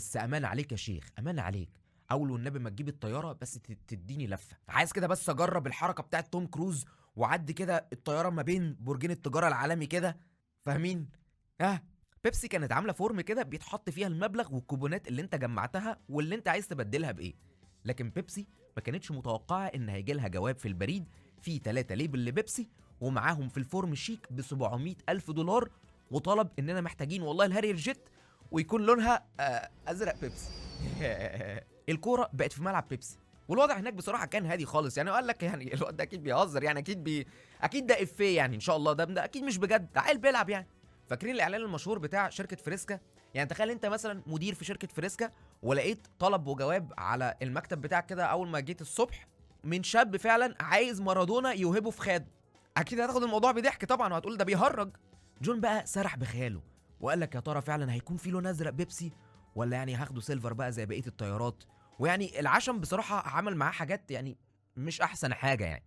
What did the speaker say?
بس امان عليك يا شيخ، امان عليك. اول والنبي ما تجيب الطياره بس تديني لفه، عايز كده بس اجرب الحركه بتاعت توم كروز وعدي كده الطياره ما بين برجين التجاره العالمي كده، فاهمين؟ ها. بيبسي كانت عامله فورم كده بيتحط فيها المبلغ والكوبونات اللي انت جمعتها واللي انت عايز تبدلها بايه. لكن بيبسي ما كانتش متوقعه ان هيجي لها جواب في البريد فيه 3 ليبل لبيبسي ومعاهم في الفورم شيك ب 700 الف دولار، وطلب اننا محتاجين والله الهارير جيت ويكون لونها ازرق بيبسي. الكوره بقت في ملعب بيبسي، والوضع هناك بصراحه كان هادي خالص. يعني قال لك يعني الواد ده اكيد بيهزر، يعني اكيد ده افيه يعني، ان شاء الله ده اكيد مش بجد، ده عيل بيلعب يعني. فاكرين الاعلان المشهور بتاع شركه فريسكا؟ يعني تخيل انت مثلا مدير في شركه فريسكا ولقيت طلب وجواب على المكتب بتاعك كده اول ما جيت الصبح من شاب فعلا عايز مارادونا يوهبه في خاده. اكيد هتاخد الموضوع بضحك طبعا وهتقول ده بيهرج. جون بقى سرح بخياله وقال لك يا ترى فعلا هيكون في لون ازرق بيبسي، ولا يعني هاخده سيلفر بقى زي بقيه الطيارات. ويعني العشم بصراحه عمل معاه حاجات يعني مش احسن حاجه يعني.